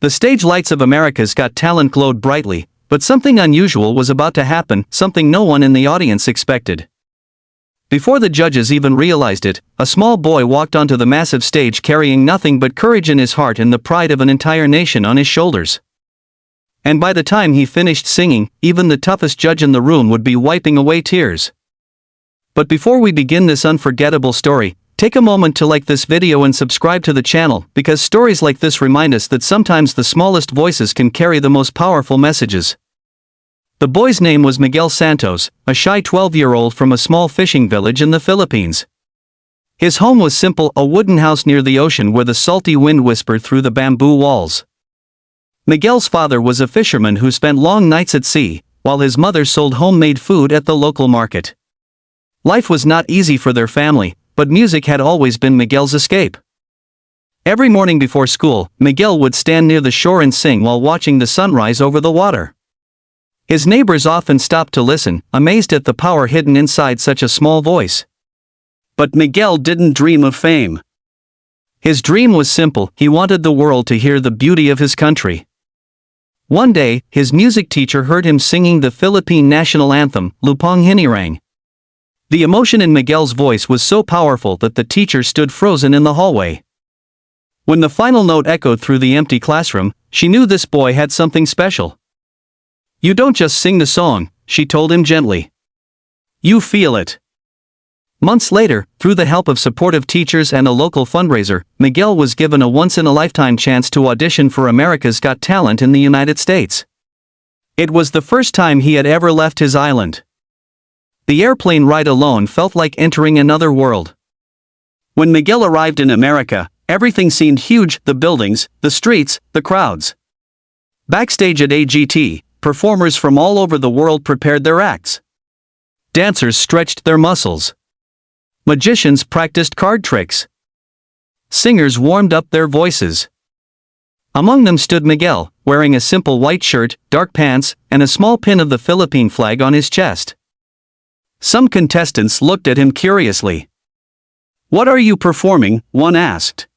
The stage lights of America's Got Talent glowed brightly, but something unusual was about to happen, something no one in the audience expected. Before the judges even realized it, a small boy walked onto the massive stage carrying nothing but courage in his heart and the pride of an entire nation on his shoulders. And by the time he finished singing, even the toughest judge in the room would be wiping away tears. But before we begin this unforgettable story, take a moment to like this video and subscribe to the channel, because stories like this remind us that sometimes the smallest voices can carry the most powerful messages. The boy's name was Miguel Santos, a shy 12-year-old from a small fishing village in the Philippines. His home was simple, a wooden house near the ocean where the salty wind whispered through the bamboo walls. Miguel's father was a fisherman who spent long nights at sea, while his mother sold homemade food at the local market. Life was not easy for their family, but music had always been Miguel's escape. Every morning before school, Miguel would stand near the shore and sing while watching the sunrise over the water. His neighbors often stopped to listen, amazed at the power hidden inside such a small voice. But Miguel didn't dream of fame. His dream was simple: he wanted the world to hear the beauty of his country. One day, his music teacher heard him singing the Philippine national anthem, Lupang Hinirang. The emotion in Miguel's voice was so powerful that the teacher stood frozen in the hallway. When the final note echoed through the empty classroom, she knew this boy had something special. "You don't just sing the song," she told him gently. "You feel it." Months later, through the help of supportive teachers and a local fundraiser, Miguel was given a once-in-a-lifetime chance to audition for America's Got Talent in the United States. It was the first time he had ever left his island. The airplane ride alone felt like entering another world. When Miguel arrived in America, everything seemed huge: the buildings, the streets, the crowds. Backstage at AGT, performers from all over the world prepared their acts. Dancers stretched their muscles. Magicians practiced card tricks. Singers warmed up their voices. Among them stood Miguel, wearing a simple white shirt, dark pants, and a small pin of the Philippine flag on his chest. Some contestants looked at him curiously. "What are you performing?" one asked.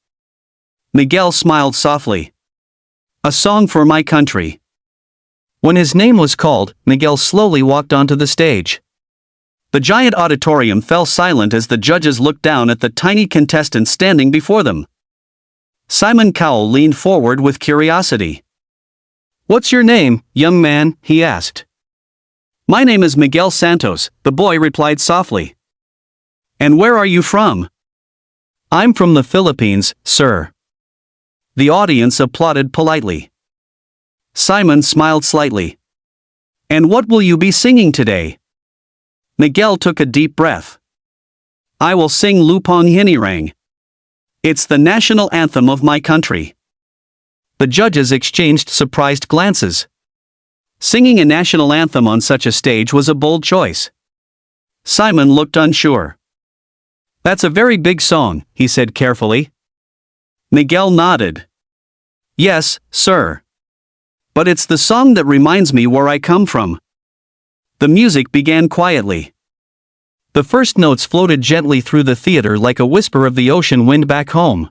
Miguel smiled softly. "A song for my country." When his name was called, Miguel slowly walked onto the stage. The giant auditorium fell silent as the judges looked down at the tiny contestant standing before them. Simon Cowell leaned forward with curiosity. "What's your name, young man?" he asked. "My name is Miguel Santos," the boy replied softly. "And where are you from?" "I'm from the Philippines, sir." The audience applauded politely. Simon smiled slightly. "And what will you be singing today?" Miguel took a deep breath. "I will sing Lupang Hinirang. It's the national anthem of my country." The judges exchanged surprised glances. Singing a national anthem on such a stage was a bold choice. Simon looked unsure. "That's a very big song," he said carefully. Miguel nodded. "Yes, sir. But it's the song that reminds me where I come from." The music began quietly. The first notes floated gently through the theater like a whisper of the ocean wind back home.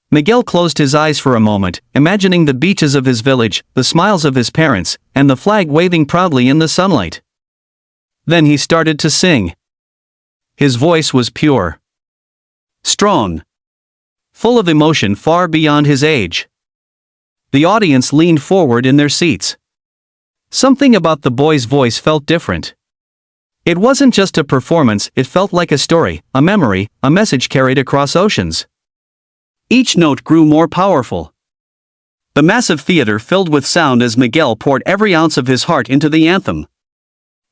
Miguel closed his eyes for a moment, imagining the beaches of his village, the smiles of his parents, and the flag waving proudly in the sunlight. Then he started to sing. His voice was pure, strong, full of emotion far beyond his age. The audience leaned forward in their seats. Something about the boy's voice felt different. It wasn't just a performance, it felt like a story, a memory, a message carried across oceans. Each note grew more powerful. The massive theater filled with sound as Miguel poured every ounce of his heart into the anthem.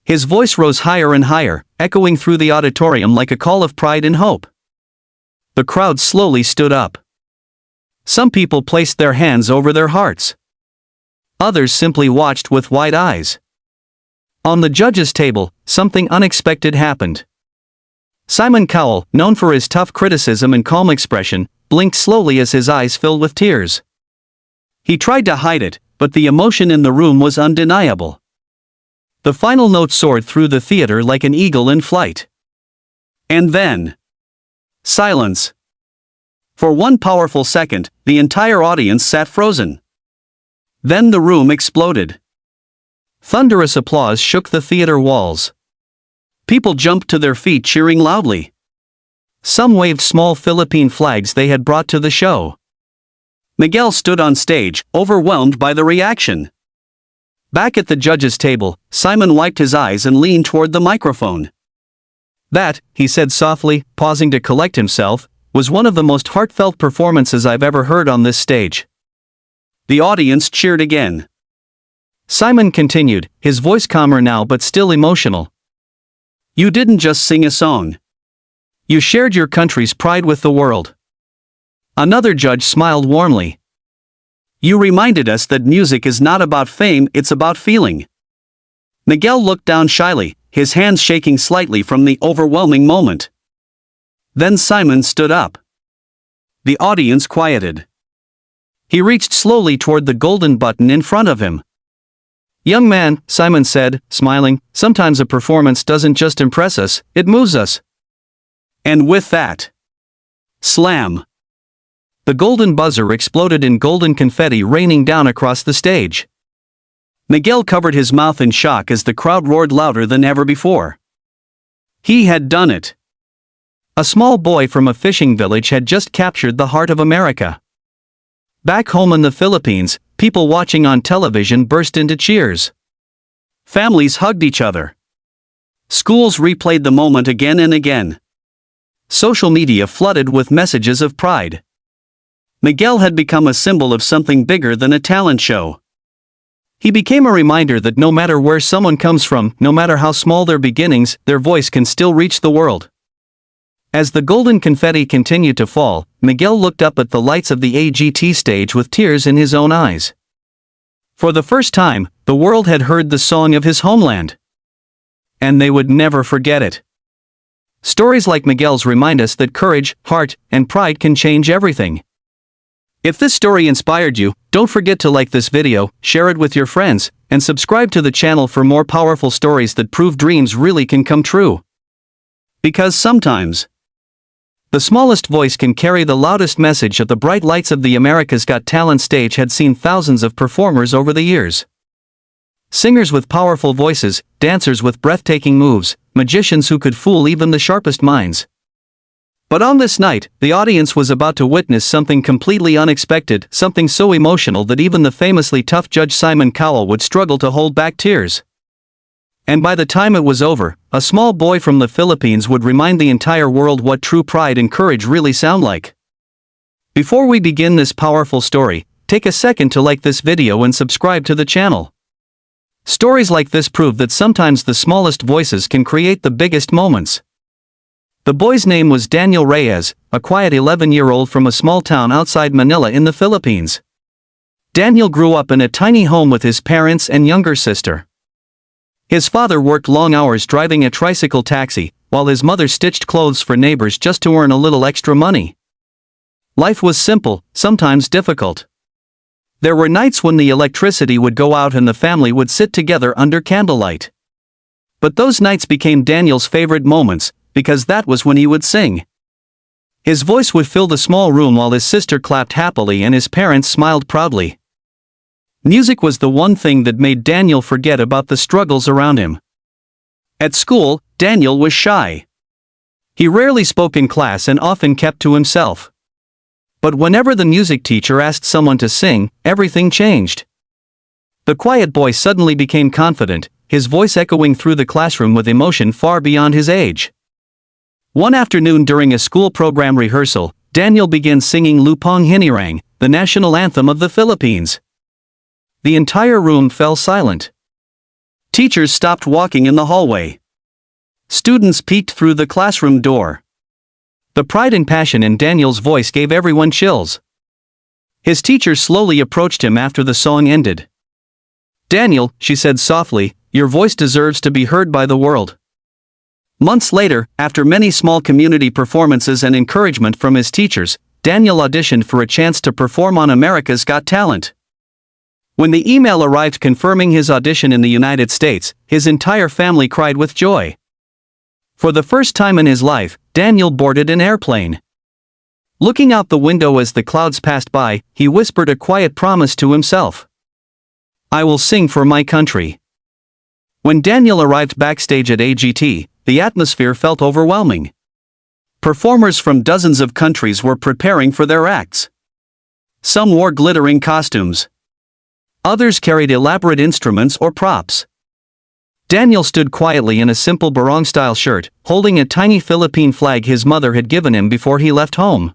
His voice rose higher and higher, echoing through the auditorium like a call of pride and hope. The crowd slowly stood up. Some people placed their hands over their hearts. Others simply watched with wide eyes. On the judges' table, something unexpected happened. Simon Cowell, known for his tough criticism and calm expression, blinked slowly as his eyes filled with tears. He tried to hide it, but the emotion in the room was undeniable. The final note soared through the theater like an eagle in flight. And then, silence. For one powerful second, the entire audience sat frozen. Then the room exploded. Thunderous applause shook the theater walls. People jumped to their feet cheering loudly. Some waved small Philippine flags they had brought to the show. Miguel stood on stage, overwhelmed by the reaction. Back at the judges' table, Simon wiped his eyes and leaned toward the microphone. "That," he said softly, pausing to collect himself, "was one of the most heartfelt performances I've ever heard on this stage." The audience cheered again. Simon continued, his voice calmer now but still emotional. "You didn't just sing a song. You shared your country's pride with the world." Another judge smiled warmly. "You reminded us that music is not about fame, it's about feeling." Miguel looked down shyly, his hands shaking slightly from the overwhelming moment. Then Simon stood up. The audience quieted. He reached slowly toward the golden button in front of him. "Young man," Simon said, smiling, "sometimes a performance doesn't just impress us, it moves us." And with that, slam! The golden buzzer exploded in golden confetti raining down across the stage. Miguel covered his mouth in shock as the crowd roared louder than ever before. He had done it. A small boy from a fishing village had just captured the heart of America. Back home in the Philippines, people watching on television burst into cheers. Families hugged each other. Schools replayed the moment again and again. Social media flooded with messages of pride. Miguel had become a symbol of something bigger than a talent show. He became a reminder that no matter where someone comes from, no matter how small their beginnings, their voice can still reach the world. As the golden confetti continued to fall, Miguel looked up at the lights of the AGT stage with tears in his own eyes. For the first time, the world had heard the song of his homeland. And they would never forget it. Stories like Miguel's remind us that courage, heart, and pride can change everything. If this story inspired you, don't forget to like this video, share it with your friends, and subscribe to the channel for more powerful stories that prove dreams really can come true. Because sometimes, the smallest voice can carry the loudest message. At the bright lights of the America's Got Talent stage had seen thousands of performers over the years. Singers with powerful voices, dancers with breathtaking moves, magicians who could fool even the sharpest minds. But on this night, the audience was about to witness something completely unexpected, something so emotional that even the famously tough judge Simon Cowell would struggle to hold back tears. And by the time it was over, a small boy from the Philippines would remind the entire world what true pride and courage really sound like. Before we begin this powerful story, take a second to like this video and subscribe to the channel. Stories like this prove that sometimes the smallest voices can create the biggest moments. The boy's name was Daniel Reyes, a quiet 11-year-old from a small town outside Manila in the Philippines. Daniel grew up in a tiny home with his parents and younger sister. His father worked long hours driving a tricycle taxi, while his mother stitched clothes for neighbors just to earn a little extra money. Life was simple, sometimes difficult. There were nights when the electricity would go out and the family would sit together under candlelight. But those nights became Daniel's favorite moments, because that was when he would sing. His voice would fill the small room while his sister clapped happily and his parents smiled proudly. Music was the one thing that made Daniel forget about the struggles around him. At school, Daniel was shy. He rarely spoke in class and often kept to himself. But whenever the music teacher asked someone to sing, everything changed. The quiet boy suddenly became confident, his voice echoing through the classroom with emotion far beyond his age. One afternoon during a school program rehearsal, Daniel began singing Lupang Hinirang, the national anthem of the Philippines. The entire room fell silent. Teachers stopped walking in the hallway. Students peeked through the classroom door. The pride and passion in Daniel's voice gave everyone chills. His teacher slowly approached him after the song ended. "Daniel," she said softly, "your voice deserves to be heard by the world." Months later, after many small community performances and encouragement from his teachers, Daniel auditioned for a chance to perform on America's Got Talent. When the email arrived confirming his audition in the United States, his entire family cried with joy. For the first time in his life, Daniel boarded an airplane. Looking out the window as the clouds passed by, he whispered a quiet promise to himself. I will sing for my country. When Daniel arrived backstage at AGT, the atmosphere felt overwhelming. Performers from dozens of countries were preparing for their acts. Some wore glittering costumes. Others carried elaborate instruments or props. Daniel stood quietly in a simple barong-style shirt, holding a tiny Philippine flag his mother had given him before he left home.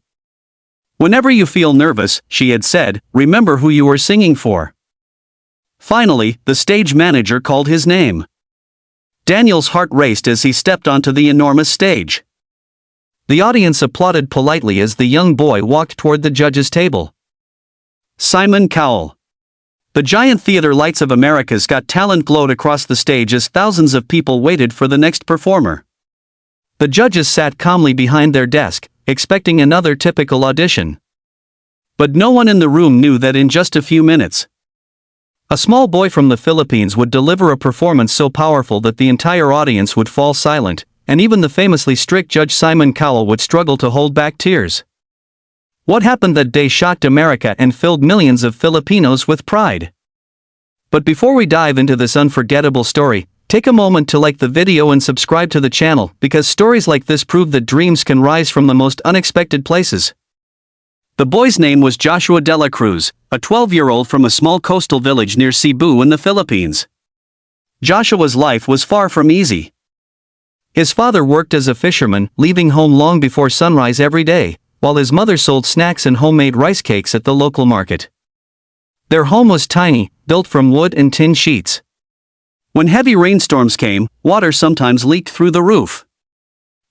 Whenever you feel nervous, she had said, remember who you were singing for. Finally, the stage manager called his name. Daniel's heart raced as he stepped onto the enormous stage. The audience applauded politely as the young boy walked toward the judges' table. Simon Cowell. The giant theater lights of America's Got Talent glowed across the stage as thousands of people waited for the next performer. The judges sat calmly behind their desk, expecting another typical audition. But no one in the room knew that in just a few minutes, a small boy from the Philippines would deliver a performance so powerful that the entire audience would fall silent, and even the famously strict judge Simon Cowell would struggle to hold back tears. What happened that day shocked America and filled millions of Filipinos with pride. But before we dive into this unforgettable story, take a moment to like the video and subscribe to the channel, because stories like this prove that dreams can rise from the most unexpected places. The boy's name was Joshua de la Cruz, a 12-year-old from a small coastal village near Cebu in the Philippines. Joshua's life was far from easy. His father worked as a fisherman, leaving home long before sunrise every day, while his mother sold snacks and homemade rice cakes at the local market. Their home was tiny, built from wood and tin sheets. When heavy rainstorms came, water sometimes leaked through the roof.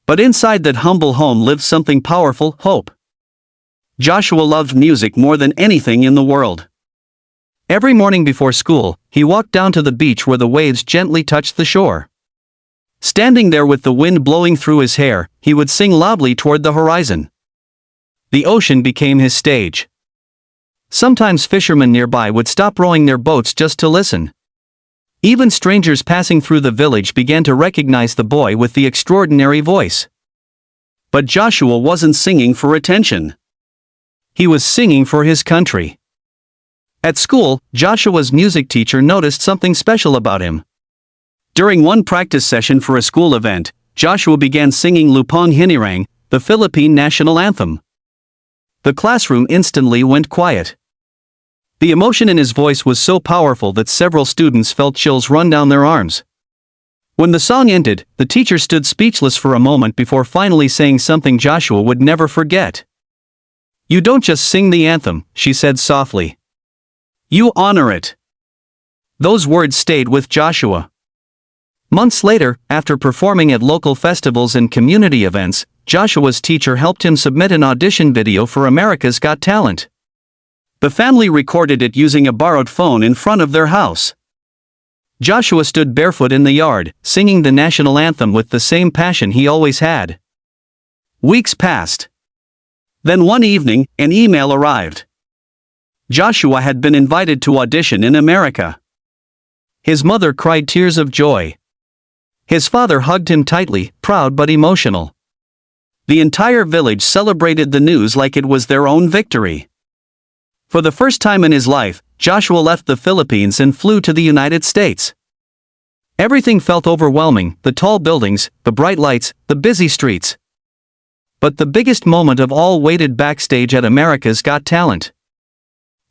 But inside that humble home lived something powerful: hope. Joshua loved music more than anything in the world. Every morning before school, he walked down to the beach where the waves gently touched the shore. Standing there with the wind blowing through his hair, he would sing loudly toward the horizon. The ocean became his stage. Sometimes fishermen nearby would stop rowing their boats just to listen. Even strangers passing through the village began to recognize the boy with the extraordinary voice. But Joshua wasn't singing for attention. He was singing for his country. At school, Joshua's music teacher noticed something special about him. During one practice session for a school event, Joshua began singing Lupang Hinirang, the Philippine national anthem. The classroom instantly went quiet. The emotion in his voice was so powerful that several students felt chills run down their arms. When the song ended, the teacher stood speechless for a moment before finally saying something Joshua would never forget. "You don't just sing the anthem," she said softly. "You honor it." Those words stayed with Joshua. Months later, after performing at local festivals and community events, Joshua's teacher helped him submit an audition video for America's Got Talent. The family recorded it using a borrowed phone in front of their house. Joshua stood barefoot in the yard, singing the national anthem with the same passion he always had. Weeks passed. Then one evening, an email arrived. Joshua had been invited to audition in America. His mother cried tears of joy. His father hugged him tightly, proud but emotional. The entire village celebrated the news like it was their own victory. For the first time in his life, Joshua left the Philippines and flew to the United States. Everything felt overwhelming: the tall buildings, the bright lights, the busy streets. But the biggest moment of all waited backstage at America's Got Talent.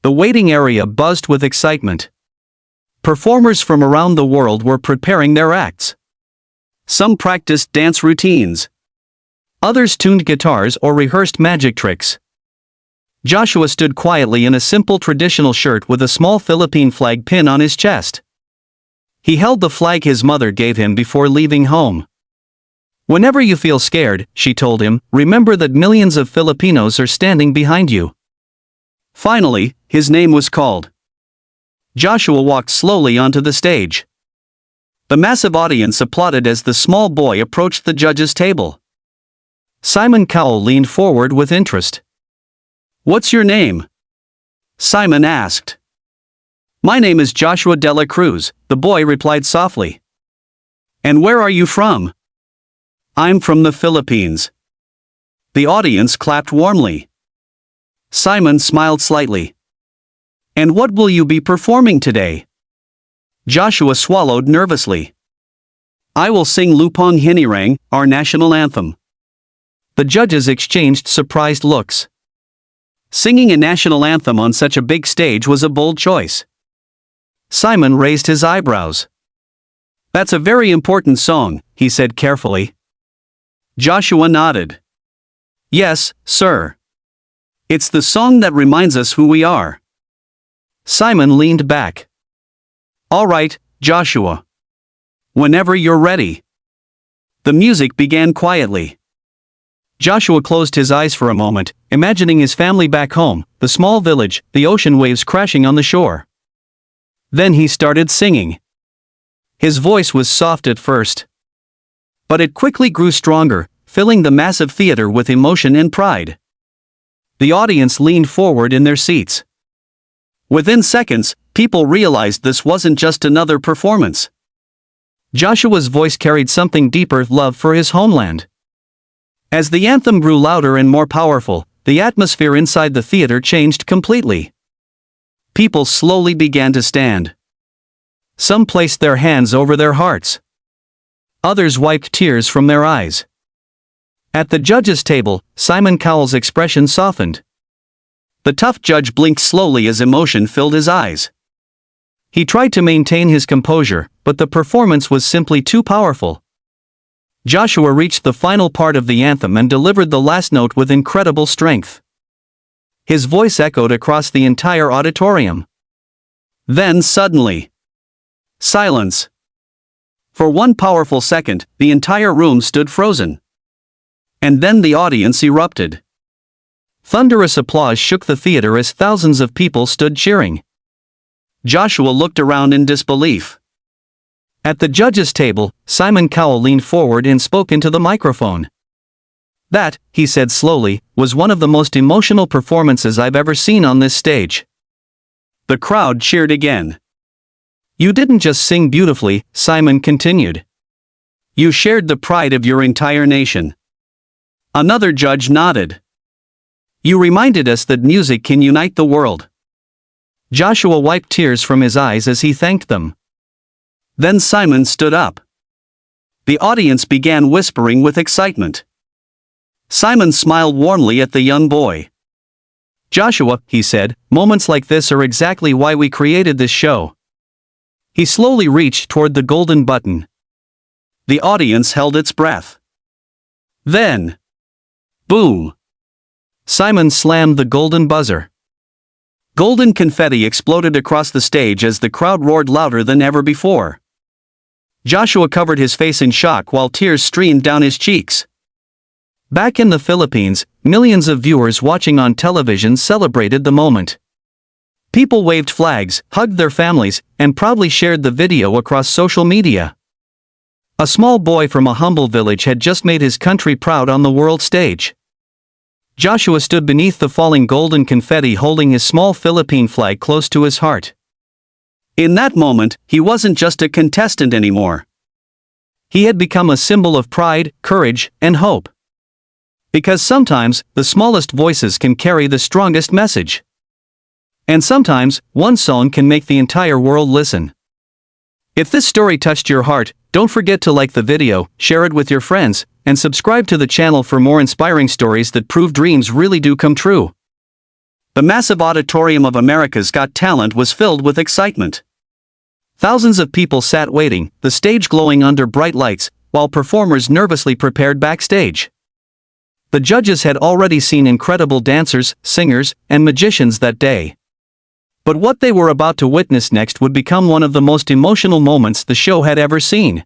The waiting area buzzed with excitement. Performers from around the world were preparing their acts. Some practiced dance routines. Others tuned guitars or rehearsed magic tricks. Joshua stood quietly in a simple traditional shirt with a small Philippine flag pin on his chest. He held the flag his mother gave him before leaving home. "Whenever you feel scared," she told him, "remember that millions of Filipinos are standing behind you." Finally, his name was called. Joshua walked slowly onto the stage. The massive audience applauded as the small boy approached the judges' table. Simon Cowell leaned forward with interest. "What's your name?" Simon asked. "My name is Joshua de la Cruz," the boy replied softly. "And where are you from?" "I'm from the Philippines." The audience clapped warmly. Simon smiled slightly. "And what will you be performing today?" Joshua swallowed nervously. "I will sing Lupang Hinirang, our national anthem." The judges exchanged surprised looks. Singing a national anthem on such a big stage was a bold choice. Simon raised his eyebrows. "That's a very important song," he said carefully. Joshua nodded. "Yes, sir. It's the song that reminds us who we are." Simon leaned back. "All right, Joshua. Whenever you're ready." The music began quietly. Joshua closed his eyes for a moment, imagining his family back home, the small village, the ocean waves crashing on the shore. Then he started singing. His voice was soft at first, but it quickly grew stronger, filling the massive theater with emotion and pride. The audience leaned forward in their seats. Within seconds, people realized this wasn't just another performance. Joshua's voice carried something deeper: love for his homeland. As the anthem grew louder and more powerful, the atmosphere inside the theater changed completely. People slowly began to stand. Some placed their hands over their hearts. Others wiped tears from their eyes. At the judges' table, Simon Cowell's expression softened. The tough judge blinked slowly as emotion filled his eyes. He tried to maintain his composure, but the performance was simply too powerful. Joshua reached the final part of the anthem and delivered the last note with incredible strength. His voice echoed across the entire auditorium. Then suddenly, silence. For one powerful second, the entire room stood frozen. And then the audience erupted. Thunderous applause shook the theater as thousands of people stood cheering. Joshua looked around in disbelief. At the judges' table, Simon Cowell leaned forward and spoke into the microphone. "That," he said slowly, "was one of the most emotional performances I've ever seen on this stage." The crowd cheered again. "You didn't just sing beautifully," Simon continued. "You shared the pride of your entire nation." Another judge nodded. "You reminded us that music can unite the world." Joshua wiped tears from his eyes as he thanked them. Then Simon stood up. The audience began whispering with excitement. Simon smiled warmly at the young boy. "Joshua," he said, "moments like this are exactly why we created this show." He slowly reached toward the golden button. The audience held its breath. Then, boom! Simon slammed the golden buzzer. Golden confetti exploded across the stage as the crowd roared louder than ever before. Joshua covered his face in shock while tears streamed down his cheeks. Back in the Philippines, millions of viewers watching on television celebrated the moment. People waved flags, hugged their families, and proudly shared the video across social media. A small boy from a humble village had just made his country proud on the world stage. Joshua stood beneath the falling golden confetti holding his small Philippine flag close to his heart. In that moment, he wasn't just a contestant anymore. He had become a symbol of pride, courage, and hope. Because sometimes, the smallest voices can carry the strongest message. And sometimes, one song can make the entire world listen. If this story touched your heart, don't forget to like the video, share it with your friends, and subscribe to the channel for more inspiring stories that prove dreams really do come true. The massive auditorium of America's Got Talent was filled with excitement. Thousands of people sat waiting, the stage glowing under bright lights, while performers nervously prepared backstage. The judges had already seen incredible dancers, singers, and magicians that day. But what they were about to witness next would become one of the most emotional moments the show had ever seen.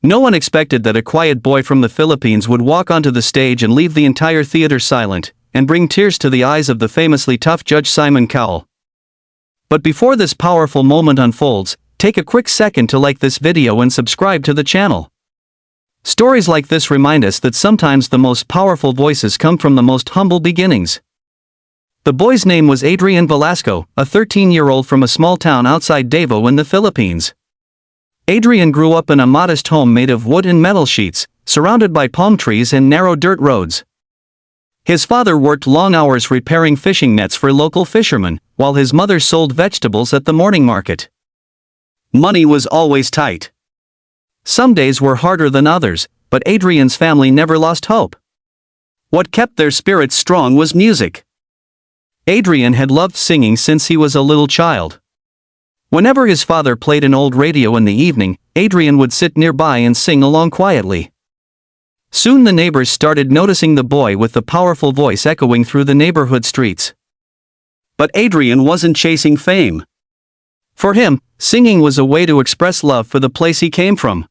No one expected that a quiet boy from the Philippines would walk onto the stage and leave the entire theater silent, and bring tears to the eyes of the famously tough judge Simon Cowell. But before this powerful moment unfolds, take a quick second to like this video and subscribe to the channel. Stories like this remind us that sometimes the most powerful voices come from the most humble beginnings. The boy's name was Adrian Velasco, a 13-year-old from a small town outside Davao in the Philippines. Adrian grew up in a modest home made of wood and metal sheets, surrounded by palm trees and narrow dirt roads. His father worked long hours repairing fishing nets for local fishermen, while his mother sold vegetables at the morning market. Money was always tight. Some days were harder than others, but Adrian's family never lost hope. What kept their spirits strong was music. Adrian had loved singing since he was a little child. Whenever his father played an old radio in the evening, Adrian would sit nearby and sing along quietly. Soon the neighbors started noticing the boy with the powerful voice echoing through the neighborhood streets. But Adrian wasn't chasing fame. For him, singing was a way to express love for the place he came from.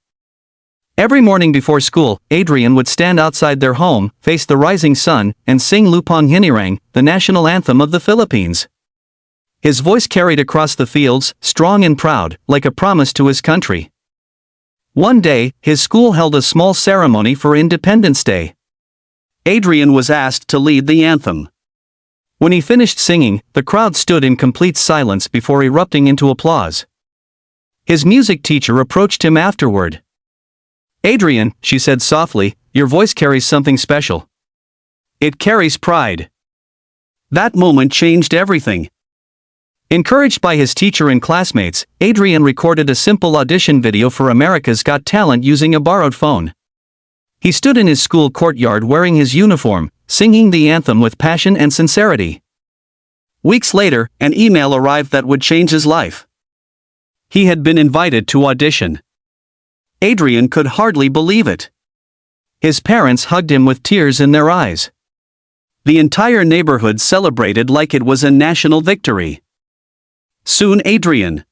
Every morning before school, Adrian would stand outside their home, face the rising sun, and sing Lupang Hinirang, the national anthem of the Philippines. His voice carried across the fields, strong and proud, like a promise to his country. One day, his school held a small ceremony for Independence Day. Adrian was asked to lead the anthem. When he finished singing, the crowd stood in complete silence before erupting into applause. His music teacher approached him afterward. "Adrian," she said softly, "your voice carries something special. It carries pride." That moment changed everything. Encouraged by his teacher and classmates, Adrian recorded a simple audition video for America's Got Talent using a borrowed phone. He stood in his school courtyard wearing his uniform, singing the anthem with passion and sincerity. Weeks later, an email arrived that would change his life. He had been invited to audition. Adrian could hardly believe it. His parents hugged him with tears in their eyes. The entire neighborhood celebrated like it was a national victory. Soon Adrian